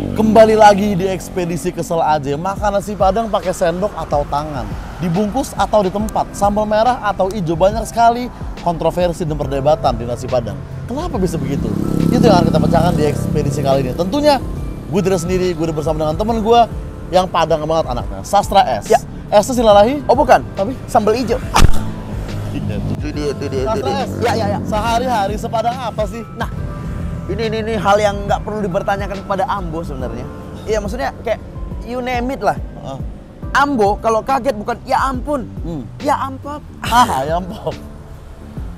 Kembali lagi di ekspedisi kesel aja. Makan nasi Padang pakai sendok atau tangan, dibungkus atau di tempat, sambal merah atau hijau. Banyak sekali kontroversi dan perdebatan di nasi Padang. Kenapa bisa begitu? Itu yang akan kita pecahkan di ekspedisi kali ini. Tentunya gue tidak sendiri, gue bersama dengan temen gue yang Padang banget anaknya, Sastra S. Ya. S itu silalahi? Oh bukan, Tapi sambal hijau. itu dia. Sastra S. Ya. Sehari-hari sepadang apa sih? Nah, ini hal yang nggak perlu dipertanyakan kepada Ambo sebenarnya. Iya, maksudnya kayak you name it lah. Ambo kalau kaget bukan ya ampun, ya ampap. Ayam pop.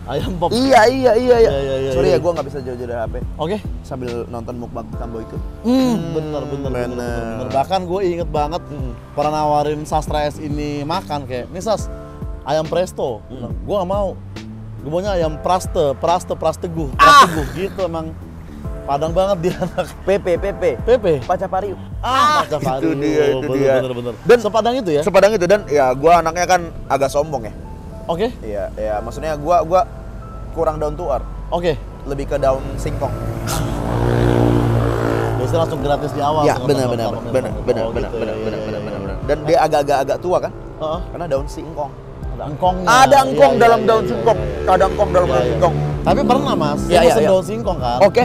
Ayam pop. Iya. Sorry iya. ya, gue nggak bisa jauh-jauh dari HP. Oke. Sambil nonton mukbang Kambo itu. Bener. Bahkan gue inget banget pernah nawarin Sastra S ini makan kayak, nih Sas, ayam presto. Gue gak mau. Gue maunya ayam prasteguh gitu emang. Padang banget dia anak. PP. Pacapariu. Pacapariu. Itu dia. Bener. Dan sepadang itu ya? Sepadang itu, dan ya gue anaknya kan agak sombong ya. Oke. Iya, maksudnya gue kurang down to earth. Oke. Lebih ke daun singkong. Biasanya langsung gratis di awal. Ya, benar. Dan dia agak tua kan? Karena daun singkong. Ada engkongnya. Ada engkong Iya, dalam iya, daun iya, singkong. iya. Ada engkong dalam daun singkong. Tapi pernah Mas, Iya, saya iya. pesen daun singkong kan. Oke.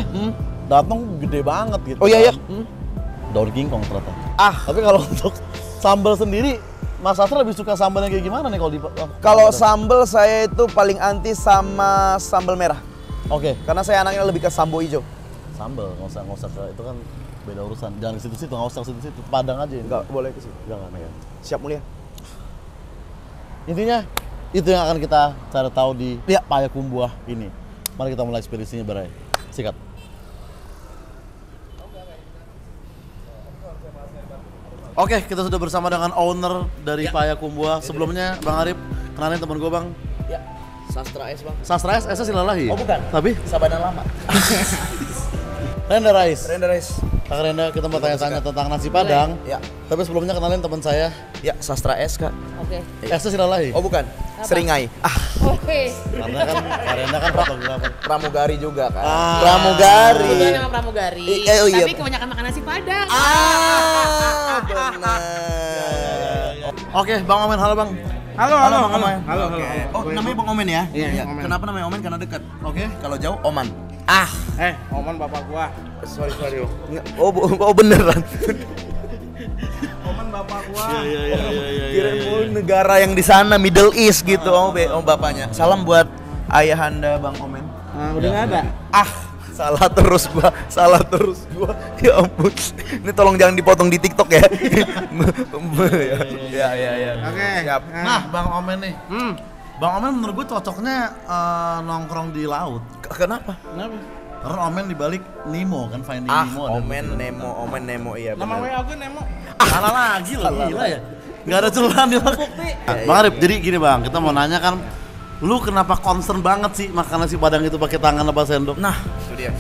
Datang gede banget gitu. Oh iya. kan. Daun kingkong ternyata. Tapi kalau untuk sambal sendiri, Mas Sastra lebih suka sambal yang kayak gimana nih kalau di Kalau sambal saya itu paling anti sama sambal merah. Oke. Karena saya anaknya lebih ke sambo hijau. Sambal, nggak usah ke itu kan beda urusan. Jangan ke situ-situ, nggak usah ke situ-situ. Padang aja ini. Enggak boleh ke situ. Jangan ya. Siap mulia. Intinya itu yang akan kita cari tahu di Payakumbuh ini. Mari kita mulai ekspedisinya, Barai. Sikat. Oke, kita sudah bersama dengan owner dari Payakumbuh. Sebelumnya, Bang Arif, kenalin teman gue, Bang. Ya. Sastra S, Bang. Sastra S, S-nya silalahi. Oh, bukan. Tapi Sabana lama. Renda Rais. Kak Kak Renda, kita mau tanya-tanya tentang nasi Padang. Ya. Tapi sebelumnya kenalin teman saya. Ya, Sastra S, Kak. Oke. S-nya silalahi. Oh, bukan. Seringai. Oke. Karena kan Kak Renda kan fotografer. Pramugari juga kan. Pramugari. Kebetulan nama pramugari. Oh iya. Tapi kebanyakan makan nasi Padang. Benar. Oke, Bang Omen, halo Bang. Halo. Oh, namanya Bang Omen ya? Iya, Omen. Kenapa namanya Omen? Karena dekat. Oke. Kalau jauh, Oman. Oman bapak gua. Sorry. Oh beneran. Oman bapak gua. Iya. Kirain negara yang di sana, Middle East gitu. Oh bapaknya. Salam buat ayahanda Bang Omen. Nah, udah nggak ada. Salah terus gua. Ya ampun. Ini tolong jangan dipotong di TikTok ya. Ya. Oke. Siap. Nah, Bang Omen nih. Bang Omen menurut gue cocoknya nongkrong di laut. Kenapa? Karena Omen dibalik Nemo kan, Finding Nemo. ada Omen Nemo iya Nama benar. WA gue Nemo. Salah lagi loh, gila ya. Gak ada celah nih Bang. Bang Arif, jadi gini Bang, kita mau nanya kan, lu kenapa concern banget sih makan nasi Padang itu pakai tangan apa sendok? Nah, itu dia.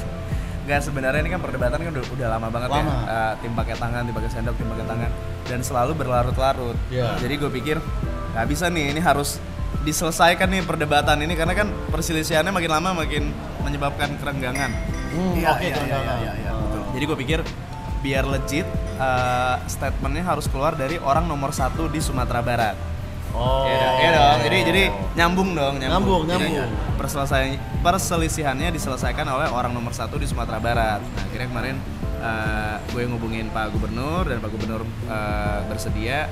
Enggak, sebenarnya ini kan perdebatan kan udah lama banget Lama. ya. Tim pakai tangan, tim pakai sendok, tim pakai tangan, dan selalu berlarut-larut. Iya. Jadi gue pikir nggak bisa nih, ini harus diselesaikan nih perdebatan ini karena kan perselisihannya makin lama makin menyebabkan kerenggangan. Iya. Betul. Jadi gue pikir biar legit statementnya harus keluar dari orang nomor 1 di Sumatera Barat. Oh. Iya dong. Jadi nyambung dong. Nyambung. Jadi, perselisihannya diselesaikan oleh orang nomor 1 di Sumatera Barat. Nah, akhirnya kemarin gue ngubungin Pak Gubernur dan Pak Gubernur bersedia.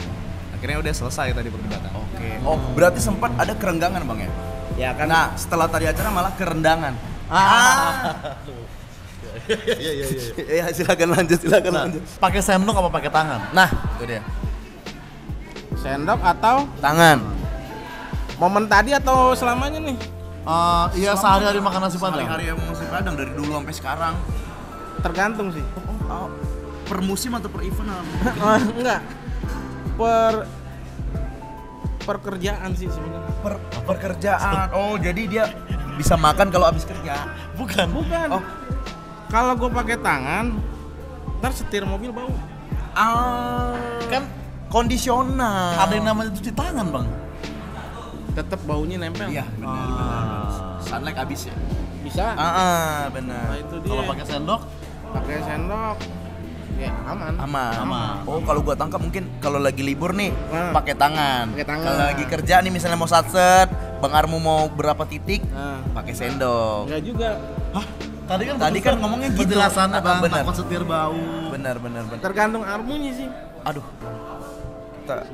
Akhirnya udah selesai tadi perdebatan. Oke. Oh, berarti sempat ada kerenggangan Bang ya? Ya kan. Nah, setelah tadi acara malah kerendangan. Iya. Ya, silakan lanjut. Pakai sendok apa pakai tangan? Nah, itu dia. Sendok atau Tangan. momen tadi atau selamanya nih? Iya, sehari-hari makan nasi Padang. Hari-hari yang nasi Padang dari dulu sampai sekarang. Tergantung sih. Per musim atau per event? Enggak. Pekerjaan sih sebenarnya. Pekerjaan. Oh, jadi dia bisa makan kalau habis kerja. Bukan. Oh. Kalau gue pakai tangan, ntar setir mobil bau. Kan Kondisional. ada yang namanya cuci tangan Bang. Tetap baunya nempel. Iya, benar. Sunlight habis ya. Bisa. Benar. Nah, itu dia. Kalau pakai sendok, pakai sendok. Ya, Aman. Oh, kalau gua tangkap mungkin kalau lagi libur nih pakai tangan. Pakai tangan. Kalau lagi kerja nih misalnya mau satset, Bang Armu mau berapa titik, pakai sendok. Enggak juga. Hah? Tadi kan ngomongnya gitu. Penjelasannya Bang, Bener. takut setir bau. Benar. Tergantung armunya sih. Aduh.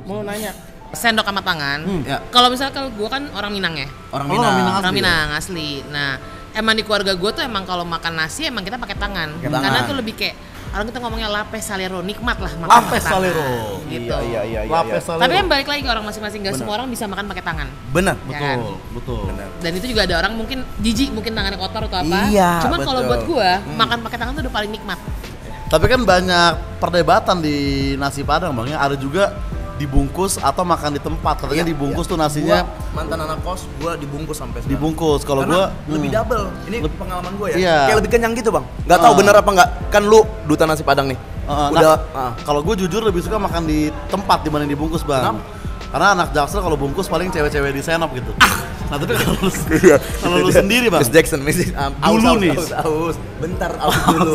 Mau nanya. Sendok sama tangan. Ya. Kalau misalnya kalau gue kan orang Minang ya. Orang Oh, Minang. Orang Minang asli. Nah, emang di keluarga gue tuh emang kalau makan nasi emang kita pakai tangan. Pakai tangan. Karena tuh lebih kayak orang kita ngomongnya lape salero, nikmat lah makan Lape pakai tangan, salero. gitu. Iya. Lapis salero. Tapi kan balik lagi ke orang masing-masing, gak semua orang bisa makan pakai tangan. Benar. Ya kan? Betul. Dan itu juga ada orang mungkin jijik, mungkin tangannya kotor atau apa. Iya, Cuman kalau betul. buat gua, makan pakai tangan tuh udah paling nikmat. Tapi kan banyak perdebatan di nasi Padang Bang ya. Ada juga dibungkus atau makan di tempat. Katanya dibungkus tuh nasinya Gua, mantan anak kos, gua dibungkus sampai sekarang. dibungkus. Kalau Karena gua lebih double. Ini pengalaman gua ya. Iya. Kayak lebih kenyang gitu, Bang. Nggak tahu bener apa nggak. Kan lu duta nasi Padang nih. Kalau gue jujur lebih suka makan di tempat dibanding dibungkus Bang. Karena anak Jaksel kalau bungkus paling cewek-cewek di senop gitu. Nah tapi kalau lu sendiri Bang, Miss Jackson, Dulu nih. Aus. Bentar, aus dulu.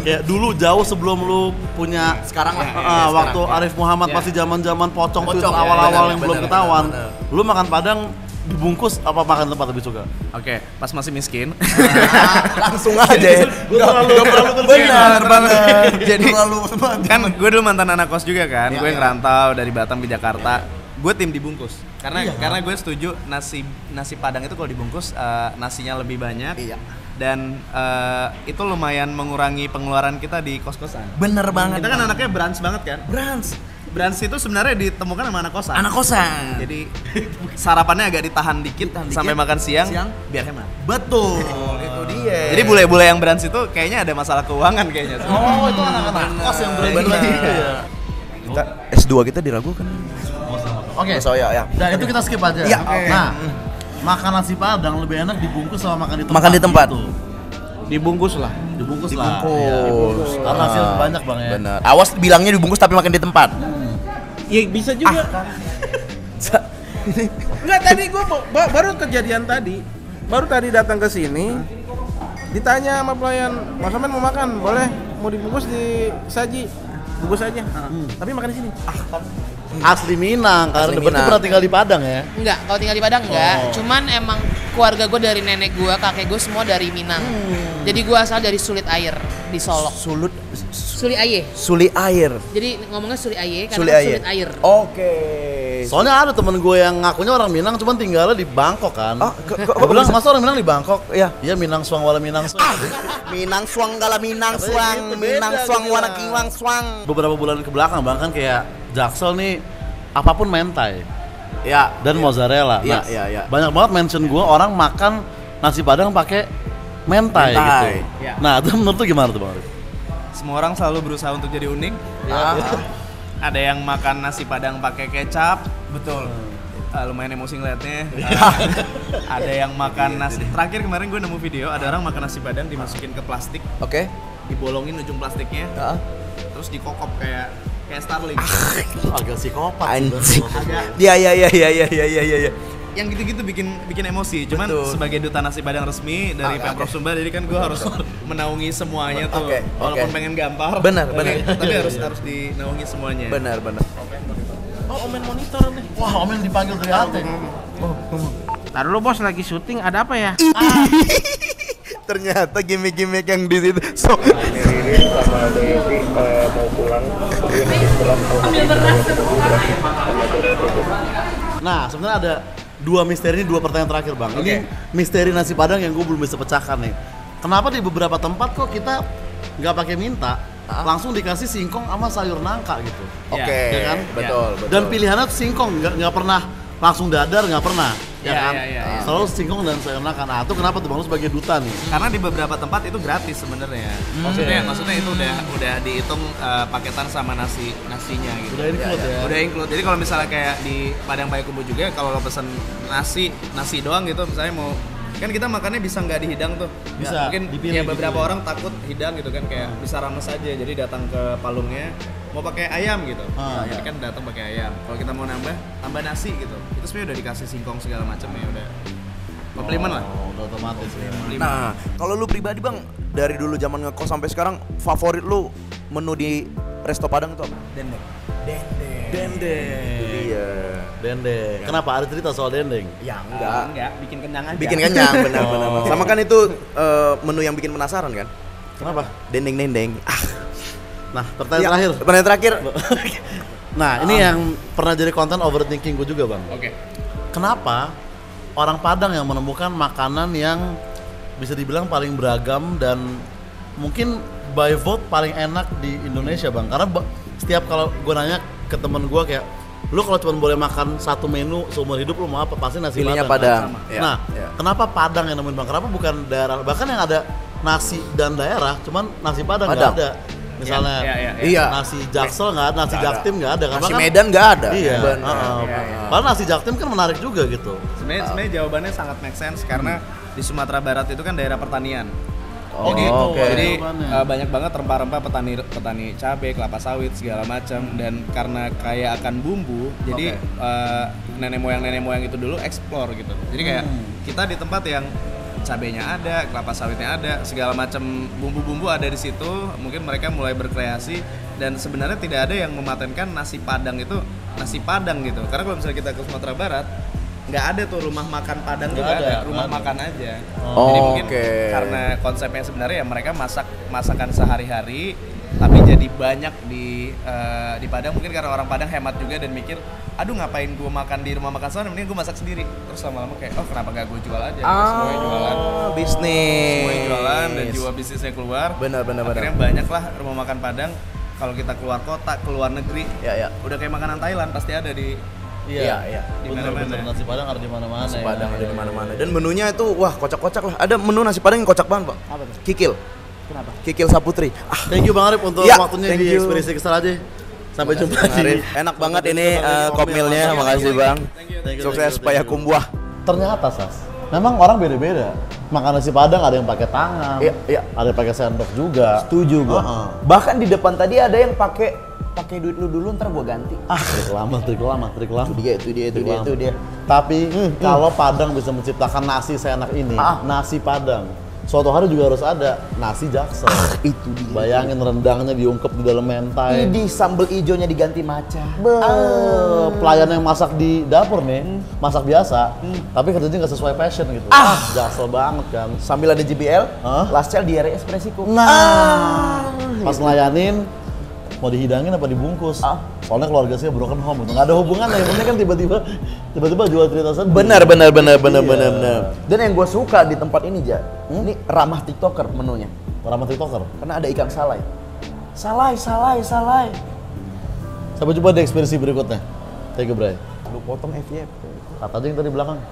kayak dulu jauh sebelum lu punya Sekarang lah. waktu Arif Muhammad masih zaman-zaman pocong tuh Pocong, ya, awal-awal yang benar, belum benar, ketahuan. benar. Lu makan Padang dibungkus apa makan tempat lebih suka? Oke, pas masih miskin. Langsung aja ya. Benar banget. Jadi kan gue dulu mantan anak kos juga kan. Gue ngerantau dari Batam ke Jakarta. Gue tim dibungkus. Karena gue setuju nasi Padang itu kalau dibungkus nasinya lebih banyak. Iya. Dan itu lumayan mengurangi pengeluaran kita di kos-kosan. Bener banget. Kita kan anaknya brunch banget kan. Brunch itu sebenarnya ditemukan sama anak kosan. Anak kosan. Jadi sarapannya agak ditahan dikit sampai makan siang biar hemat. Betul. Itu dia. Jadi bule-bule yang brunch itu kayaknya ada masalah keuangan kayaknya. Oh, itu anak-anak kos yang Bener. gitu ya. Kita S2 kita diragukan. Oke. So ya. Nah, itu kita skip aja. Iya. Nah, makan nasi Padang lebih enak dibungkus sama makan di tempat. Makan di tempat. Gitu. Dibungkus lah. Dibungkus lah. Iya, dibungkus. Karena hasil banyak Bang ya. Benar. Awas bilangnya dibungkus tapi makan di tempat. Ya bisa juga. Enggak, tadi gua baru kejadian tadi. Baru tadi datang ke sini. Ditanya sama pelayan, "Mas Amen mau makan? Boleh. Mau dibungkus di saji. Bungkus aja." Tapi makan di sini. Asli Minang, karena Asli berarti Minang. pernah tinggal di Padang ya. Enggak, kalau tinggal di Padang enggak. Cuman emang keluarga gue dari nenek gue, kakek gue semua dari Minang. Jadi gue asal dari Sulit Air di Solok. Suli Aye. Suli air. Jadi ngomongnya Suli Aye karena Suli Sulit air. Air. Oke. Soalnya ada temen gue yang ngakunya orang Minang, cuman tinggalnya di Bangkok kan. Kok Gue bilang, masa orang Minang di Bangkok? Iya. Iya, Minang Suang wala Minang Suang. Minang Swang gala Minang Katanya Swang, gitu, Minang beda Swang gitu wana lah. kiwang Swang. Beberapa bulan ke belakang bahkan kayak Jaksel nih apapun mentai Ya. dan mozzarella. Iya, Nah, iya. banyak banget mention gue orang makan nasi Padang pakai mentai gitu. Iya. Nah, itu menurut lu gimana tuh Bang Arif? Semua orang selalu berusaha untuk jadi unik. Ah. Ada yang makan nasi Padang pakai kecap. Betul. Lumayan emosi ngeliatnya. Ada yang makan nasi. Terakhir kemarin gue nemu video ada orang makan nasi Padang dimasukin ke plastik, Oke. dibolongin ujung plastiknya, Heeh. terus dikokop kayak Starling. Itu agak psikopat sih, Anjing. Bang. Iya. Yang gitu-gitu bikin emosi. Cuman Betul. sebagai duta nasi Padang resmi dari Pemprov Sumbar, jadi kan gue harus menaungi semuanya tuh. Oke, Walaupun oke. pengen gampar. Benar. Tapi harus dinaungi semuanya. Benar. Oh, Omen monitor nih. Wah, Omen dipanggil dari hati. Ntar dulu bos lagi syuting, ada apa ya? Ternyata gimmick-gimmick yang di situ. So, Nah, sebenarnya ada dua misteri, dua pertanyaan terakhir Bang. Ini misteri nasi Padang yang gue belum bisa pecahkan nih. Kenapa di beberapa tempat kok kita nggak pakai minta, langsung dikasih singkong sama sayur nangka gitu? Oke. Ya kan? Betul. Dan pilihannya tuh singkong, nggak pernah langsung dadar, nggak pernah. Ya Iya, kan? iya. Selalu singkong dan sayur nangka. Nah, itu kenapa tuh Bang lu sebagai duta nih? Karena di beberapa tempat itu gratis sebenarnya. Maksudnya itu udah dihitung paketan sama nasinya gitu. Udah include ya. Udah include. Jadi kalau misalnya kayak di Padang Payakumbuh juga kalau lo pesen nasi doang gitu, misalnya mau kan kita makannya bisa nggak dihidang tuh. Bisa, Mungkin dipilih ya beberapa gitu. orang takut hidang gitu kan, kayak bisa rames aja. Jadi datang ke palungnya mau pakai ayam gitu. Jadi kan datang pakai ayam. Kalau kita mau tambah nasi gitu. Itu sebenarnya udah dikasih singkong segala macam ya udah. Komplimen lah. Oh, udah otomatis ya. Nah, kalau lu pribadi Bang, dari dulu zaman ngekos sampai sekarang favorit lu menu di resto Padang itu apa? Dendeng. Dendeng. Iya. Dendeng. Kenapa ada cerita soal dendeng? Ya enggak. Enggak, bikin kenyang aja. Bikin kenyang, benar-benar. Sama kan itu menu yang bikin penasaran kan? Kenapa? Dendeng. Nah, pertanyaan terakhir. Nah, ini yang pernah jadi konten overthinking gue juga, Bang. Oke. Kenapa orang Padang yang menemukan makanan yang bisa dibilang paling beragam dan mungkin by vote paling enak di Indonesia, Bang? Karena setiap kalau gue nanya ke temen gue kayak, lu kalau cuma boleh makan satu menu seumur hidup lu mau apa? Pasti nasi Pilihnya Padang. Padang. Kan? Nah, kenapa Padang yang nemuin, Bang? Kenapa bukan daerah? Bahkan yang ada nasi dan daerah, cuman nasi Padang nggak ada. Misalnya Iya. nasi Jaksel nggak ada, nasi Jaktim nggak ada. Nasi Medan nggak ada. Iya. Benar. Padahal nasi Jaktim kan menarik juga gitu. Sebenarnya jawabannya sangat make sense karena di Sumatera Barat itu kan daerah pertanian. Oh, gitu. Jadi Jawabannya. banyak banget rempah-rempah petani cabai, kelapa sawit segala macam dan karena kaya akan bumbu, jadi nenek moyang itu dulu explore gitu. Jadi kayak kita di tempat yang cabenya ada, kelapa sawitnya ada, segala macam bumbu-bumbu ada di situ. Mungkin mereka mulai berkreasi dan sebenarnya tidak ada yang mematenkan nasi Padang itu nasi Padang gitu. Karena kalau misalnya kita ke Sumatera Barat, nggak ada tuh rumah makan Padang Nggak juga ada, ada, rumah nggak ada. makan aja. Oh, Jadi mungkin oke. karena konsepnya sebenarnya ya mereka masakan sehari-hari, tapi jadi banyak di Padang mungkin karena orang Padang hemat juga dan mikir, aduh ngapain gue makan di rumah makan sana, mending gue masak sendiri. Terus lama-lama kayak, oh kenapa gak gue jual aja? Semuanya jualan. Bisnis. Semuanya jualan dan jiwa bisnisnya keluar. Benar. Akhirnya banyak lah rumah makan Padang. Kalau kita keluar kota, keluar negeri, Ya. udah kayak makanan Thailand pasti ada di Iya. Di Bener-bener mana-mana. nasi Padang ada di mana-mana. Nasi ya. Padang ada di mana-mana. Dan menunya itu wah kocak-kocak lah. Ada menu nasi Padang yang kocak banget, Pak. Apa tuh? Kikil. Kenapa? Kikil Saputri. Thank you Bang Arif untuk Ya, waktunya thank di you. Ekspedisi Kesel aja. Sampai jumpa di Arif, enak banget ini kopmilnya. Makasih, Bang. Thank you, Sukses thank you. paya kumbuah. Ternyata Sas, memang orang beda-beda. Makan nasi Padang ada yang pakai tangan, Iya. ada yang pakai sendok juga. Setuju gua. Bahkan di depan tadi ada yang pakai duit lu dulu ntar gua ganti. Trik lama. Itu dia. Tapi kalau Padang bisa menciptakan nasi seenak ini, nasi Padang, suatu hari juga harus ada nasi Jaksel. Itu dia. Bayangin rendangnya diungkep di dalam mentai. Ini sambal ijonya diganti maca. Pelayan yang masak di dapur nih, masak biasa, tapi kerjanya nggak sesuai passion gitu. Jaksel banget kan. Sambil ada JBL, Hah? last cell di area espressiku. Nah, pas ngelayanin mau dihidangin apa dibungkus? Soalnya keluarga saya broken home gitu. Nggak ada hubungannya, yang penting kan tiba-tiba jual cerita sendiri. Benar. Iya. Dan yang gue suka di tempat ini, Ja, ini ramah TikToker menunya. Ramah TikToker. Karena ada ikan salai. Salai. Sampai jumpa di ekspedisi berikutnya. Thank you, Bray. Lu potong FYP. Kata aja yang tadi belakang.